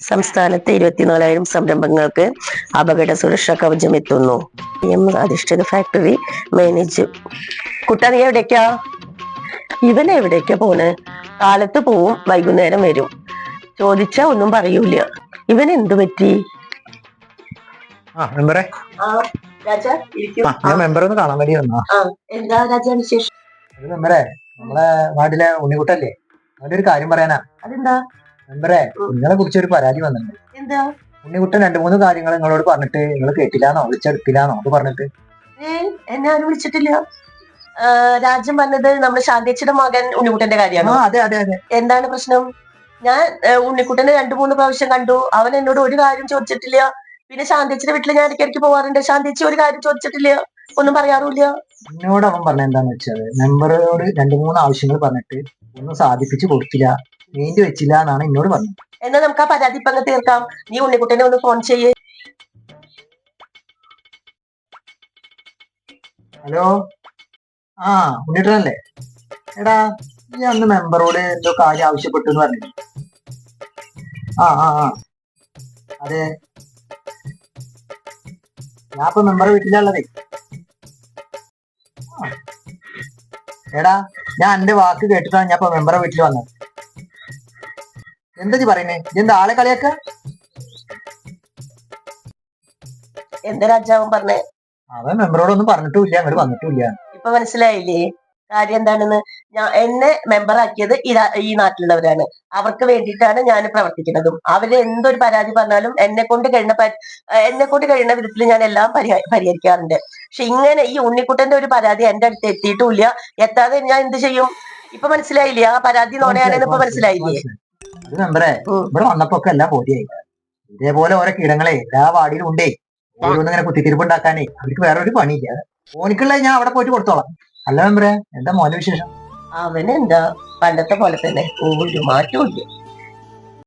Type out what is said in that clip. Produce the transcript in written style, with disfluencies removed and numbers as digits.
സംസ്ഥാനത്ത് 24,000 സംരംഭങ്ങൾക്ക് അപകട സുരക്ഷാ കവചം എത്തുന്നു. അധിഷ്ഠിത ഫാക്ടറി മാനേജ്. കുട്ടാ, നീ എവിടേക്കാ? ഇവൻ എവിടേക്കാ പോണ്? കാലത്ത് പോവും, വൈകുന്നേരം വരും. ചോദിച്ചാ ഒന്നും പറയൂല. ഇവൻ എന്തു പറ്റി? എന്താ രാജാ വിശേഷം? മെമ്പറെ, നമ്മളെ നാട്ടിലെ ഉണ്ണിക്കുട്ടല്ലേ, അവന്റെ ഒരു കാര്യം പറയാനാ. അതെന്താ മെമ്പറെ? നിങ്ങളെ കുറിച്ച് ഒരു പരാതി വന്നിട്ടുണ്ട്. എന്താ? ഉണ്ണിക്കുട്ടൻ 2-3 കാര്യങ്ങൾ നിങ്ങളോട് പറഞ്ഞിട്ട് നിങ്ങൾ കേട്ടില്ലാന്നോ, വിളിച്ചെടുത്തില്ലാന്നോ ഒക്കെ പറഞ്ഞിട്ട്. എന്നെ ആരും വിളിച്ചിട്ടില്ല. രാജ്യം പറഞ്ഞത് നമ്മുടെ ശാന്തേച്ചിയുടെ മകൻ ഉണ്ണിക്കുട്ടന്റെ കാര്യമാണോ? അതെ അതെ അതെ. എന്താണ് പ്രശ്നം? ഞാൻ ഉണ്ണിക്കുട്ടനെ 2-3 പ്രാവശ്യം കണ്ടു. അവൻ എന്നോട് ഒരു കാര്യം ചോദിച്ചിട്ടില്ല. പിന്നെ ശാന്തേച്ചിയുടെ വീട്ടിൽ ഞാൻ ഇടയ്ക്കിടയ്ക്ക് പോവാറുണ്ട്. ശാന്തേച്ചി ഒരു കാര്യം ചോദിച്ചിട്ടില്ല, ഒന്നും പറയാറില്ല. എന്നോട് അവൻ പറഞ്ഞ എന്താന്ന് വെച്ചാൽ, മെമ്പറോട് 2-3 ആവശ്യങ്ങൾ പറഞ്ഞിട്ട് ഒന്നും സാധിപ്പിച്ചു കൊടുത്തില്ല, നീണ്ടു വെച്ചില്ല എന്നാണ് എന്നോട് പറഞ്ഞത്. എന്നാ നമുക്ക് ആ പരാതി ഇപ്പൊ അങ്ങ് തീർക്കാം. നീ ഉണ്ണിക്കുട്ടനെ ഒന്ന് ഫോൺ ചെയ്യേ. ഹലോ, ഉണ്ണിട്ടനല്ലേ? എടാ, നീ അന്ന് മെമ്പറോട് എന്തോ കാര്യം ആവശ്യപ്പെട്ടു എന്ന് പറഞ്ഞു. അതെ, ഞാൻ ഇപ്പൊ മെമ്പറെ വീട്ടിലുള്ളതേ. എടാ, ഞാൻ എന്റെ വാക്ക് കേട്ടിട്ടാണ് ഞാൻ ഇപ്പൊ മെമ്പറെ വീട്ടിൽ വന്നത്. എന്താ പറയുന്നേ? എന്താ ആളെ കളിയാക്ക? എന്താ രാജാവൻ പറഞ്ഞേ? അവൻ മെമ്പറോടൊന്നും പറഞ്ഞിട്ടുമില്ല, അങ്ങോട്ട് വന്നിട്ടുമില്ല. ഇപ്പൊ മനസ്സിലായില്ലേ കാര്യം എന്താണെന്ന്? എന്നെ മെമ്പറാക്കിയത് ഈ നാട്ടിലുള്ളവരാണ്. അവർക്ക് വേണ്ടിയിട്ടാണ് ഞാൻ പ്രവർത്തിക്കുന്നതും. അവര് എന്തൊരു പരാതി പറഞ്ഞാലും എന്നെ കൊണ്ട് കഴിയുന്ന വിധത്തിൽ ഞാൻ എല്ലാം പരിഹരിക്കാറുണ്ട്. പക്ഷെ ഇങ്ങനെ ഈ ഉണ്ണിക്കുട്ടന്റെ ഒരു പരാതി എന്റെ അടുത്ത് എത്തിയിട്ടുമില്ല. എത്താതെ ഞാൻ എന്ത് ചെയ്യും? ഇപ്പൊ മനസ്സിലായില്ലേ? ആ പരാതി നോണയാണെന്ന് ഇപ്പൊ മനസ്സിലായില്ലേ? അത് മെമ്പറെ, ഇവിടെ വന്നപ്പോ ഒക്കെ എല്ലാം ബോധ്യായി. ഇതേപോലെ ഓരോ കീടങ്ങളെ എല്ലാ വാർഡിലും ഉണ്ടേ. ഓരോന്നിങ്ങനെ കുത്തിത്തിരിപ്പ് ഉണ്ടാക്കാനേ അവർക്ക് വേറൊരു പണിയില്ല. ഓനിക്കുള്ള ഞാൻ അവിടെ പോയിട്ട് കൊടുത്തോളാം. അല്ല മെമ്പറെ, എന്താ മോന്റെ വിശേഷം? അവനെന്താ പണ്ടത്തെ പോലെ തന്നെ, ഒരു മാറ്റവും ഇല്ല.